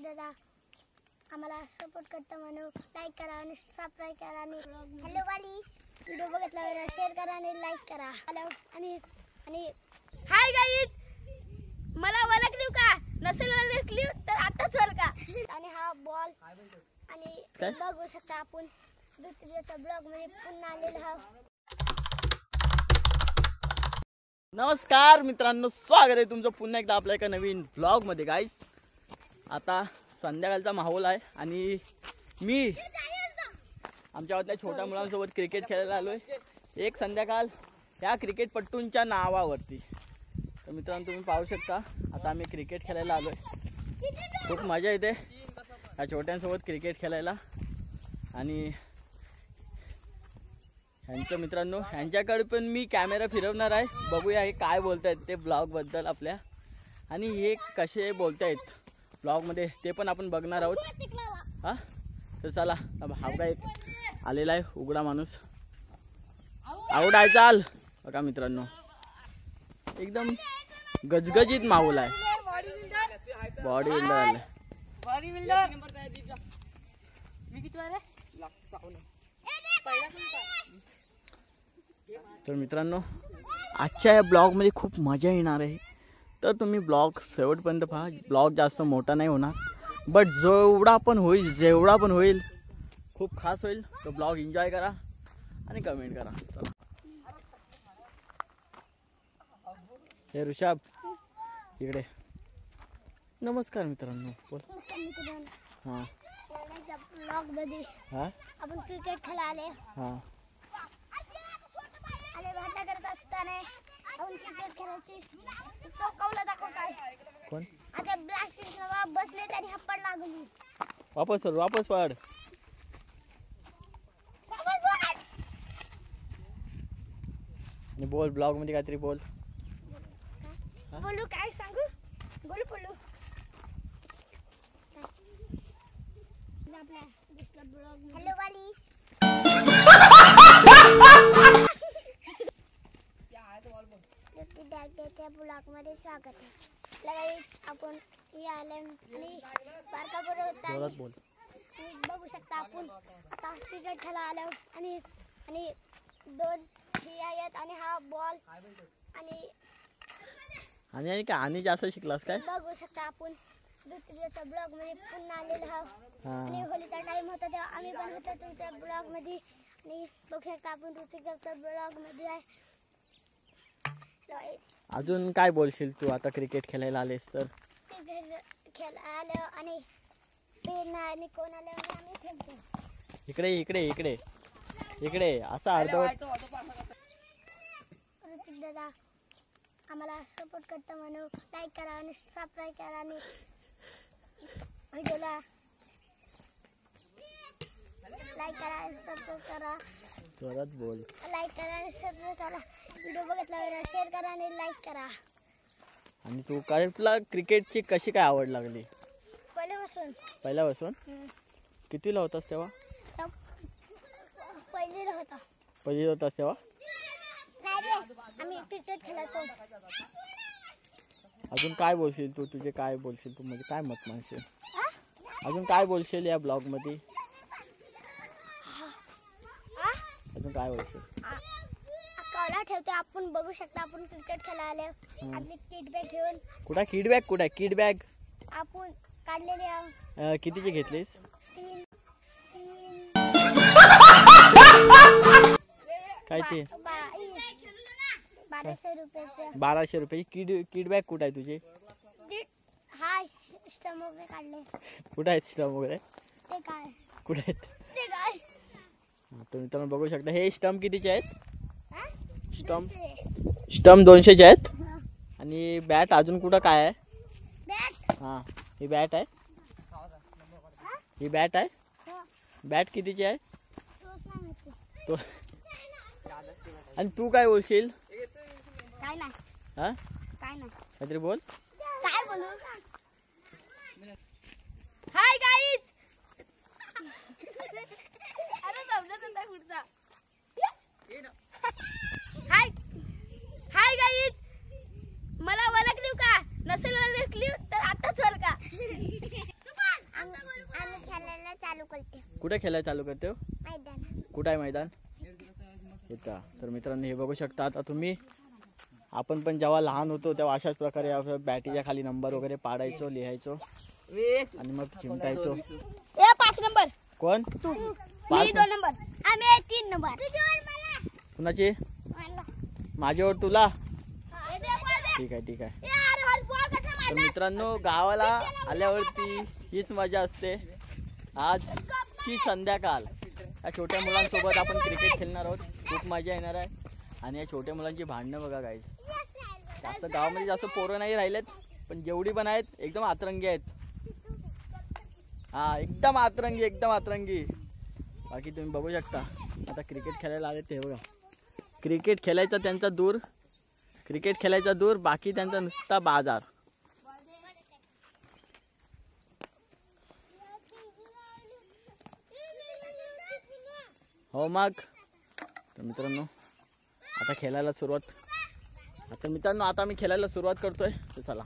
दादा आम्हाला सपोर्ट करता म्हणून लाईक करा आणि सबस्क्राइब करा आणि हॅलो वाली व्हिडिओ बघितल्यावर शेअर करा आणि लाईक करा. हॅलो आणि हाय गाईज, मला ओळखली का? नसेल ओळखली तर आताच ओळखा. आणि हा बॉल आणि बघू शकता आपण दुसऱ्याचा ब्लॉग मध्ये पुन्हा आलेलो आहोत. नमस्कार मित्रांनो, स्वागत आहे तुमचं पुन्हा एकदा आपल्या एका नवीन व्लॉगमध्ये. गाईज आता संध्याकाळचा माहोल आहे आणि मी आमच्या गावातल्या छोट्या मुलांसोबत क्रिकेट खेळायला आलो आहे. एक संध्याकाळ या क्रिकेटपट्टूंच्या नावावरती. तर मित्रांनो तुम्ही पाहू शकता आता आम्ही क्रिकेट खेळायला आलो आहे. खूप मजा येते या छोट्यांसोबत क्रिकेट खेळायला. आणि ह्यांचं मित्रांनो ह्यांच्याकडे पण मी कॅमेरा फिरवणार आहे. बघूया हे काय बोलतायत ते ब्लॉगबद्दल आपल्या, आणि हे कसे बोलतायत ब्लॉगमध्ये ते पण आपण बघणार आहोत. हां तर चला. हा बघा एक आलेला आहे उघडा माणूस, आऊट आहे. चाल बघा मित्रांनो एकदम गजगजीत माहोल आहे. बॉडी बिल्डर आलं. तर मित्रांनो आजच्या या ब्लॉगमध्ये खूप मजा येणार आहे. तर तुम्ही ब्लॉग शेवटपर्यंत पहा. ब्लॉग जास्त मोठा नाही होणार, बट जेवढा पण होईल खूप खास होईल. तो ब्लॉग एन्जॉय करा आणि कमेंट करा. चला हे ऋषभ इकडे. नमस्कार मित्रांनो, बोल. हां ब्लॉग मध्ये हां आपण क्रिकेट खेळायला आले. हां आणि भांडण करत असताना आपण क्रिकेट खेळायची तो कौला दाखवताय. कोण? आता ब्लॅक स्क्रीनला बसले आणि हप्पड लागली. वापस पड. आणि बोल ब्लॉग मध्ये काहीतरी बोल. बोलू काय सांगू? बोलू आपल्या दुसरा ब्लॉग. हॅलो वाली त्या ब्लॉग मध्ये स्वागत आहे. आपण आले आणि बारका जोरात बोल. बघू शकता आपण आता क्रिकेट खेळायला आलो आणि दोन हे आहेत आणि हा बॉल आणि काय आणि जास्त शिकलास काय? बघू शकता आपण दुसऱ्याच्या ब्लॉग मध्ये पुन्हा आलेलो आहोत. आणि होलीचा टाइम होता तेव्हा आम्ही पण होतो तुमच्या ब्लॉग मध्ये. आणि बघू शकता आपण दुसऱ्याच्या ब्लॉग मध्ये आहे. अजून काय बोलशील तू आता क्रिकेट खेळायला आलेस तर? खेळायला आलो आणि पेन आणि कोण आले आम्ही खेळतो. इकडे असा अर्धवट. ऋतिक दादा आम्हाला सपोर्ट करता म्हणून लाईक करा आणि सबस्क्राइब करा आणि व्हिडिओला लाईक करा आणि सबस्क्राइब करा. जोरात बोल. लाईक करा आणि सबस्क्राइब करा. व्हिडिओ बघितल्यावर शेअर करा आणि लाईक करा. आणि तू काय तुला क्रिकेटची कशी काय आवड लागली? पहिल्यापासून. कितीला होतास तेव्हा? पहिलीला होतास तेव्हा? आम्ही क्रिकेट खेळतो. अजून काय बोलशील तू? काय बोलशील तू म्हणजे काय मत मानशील? अजून काय बोलशील या ब्लॉग मध्ये? अजून काय बोलशील? कवला ठेवते आपण. बघू शकता आपण क्रिकेट खेळायला आलो. आपली किट बॅग घेऊन. कुठे किट बॅग आपण काढलेली आहे. कितीची घेतलीस? 3 काय ते? 1200 रुपयाचे. 1200 रुपयाची किट बॅग कुठे आहे तुझी? हाय स्टंप वगैरे काढले. कुठे आहेत स्टंप वगैरे? ते काय कुठे आहेत ते काय? तुम्ही तर बघू शकता. हे स्टंप कितीचे आहेत? स्टंप 200चे आहेत. आणि बॅट अजून कुठं काय आहे? हां ही बॅट आहे. बॅट कितीची आहे? तो. आणि तू काय बोलशील? काय नाही. हां काय नाही. काहीतरी बोल. काय बोलू? हाय गाईज, अरे समजत नाही पुढचा. हाय गाईज, मला ओळखली का? नसेल ओळखली तर आताच ओळखा. कुठे खेळायला चालू करते हो? मैदान कुठं आहे मैदान? इथं. तर मित्रांनो हे बघू शकता आता तुम्ही, आपण पण जेव्हा लहान होतो तेव्हा अशाच प्रकारे आपण बॅटीच्या खाली नंबर वगैरे पाडायचो, लिहायचो आणि मग चिमटायचो. ए 5 नंबर कोण? तू. पाच मी 2 नंबर. आम्ही 3 नंबर तुझ्यावर मला कुणाची? मला माझ्यावर तुला? ए, दे बॉल दे. ठीक आहे ठीक आहे. ए, अरे हा बॉल कसा तर मारला? मित्रांनो गावाला आल्यावरती हीच मजा असते. आजची संध्याकाळ या छोट्या मुलांसोबत आपण क्रिकेट खेळणार आहोत. खूप मजा येणार आहे. आणि या छोट्या मुलांची भांडणं बघा गाईज. जास्त गावामध्ये जास्त पोरं नाही राहिलेत, पण जेवढी पण आहेत एकदम आतरंगी आहेत. हा एकदम आतरंगी, एकदम आतरंगी. बाकी तुम्ही बघू शकता आता क्रिकेट खेळायला आले ते बघा. क्रिकेट खेळायचा त्यांचा दूर, क्रिकेट खेळायचा दूर, बाकी त्यांचा नुसता बाजार. हो मग. तर मित्रांनो आता खेळायला सुरुवात. आता मी खेळायला सुरुवात करतोय. तर चला.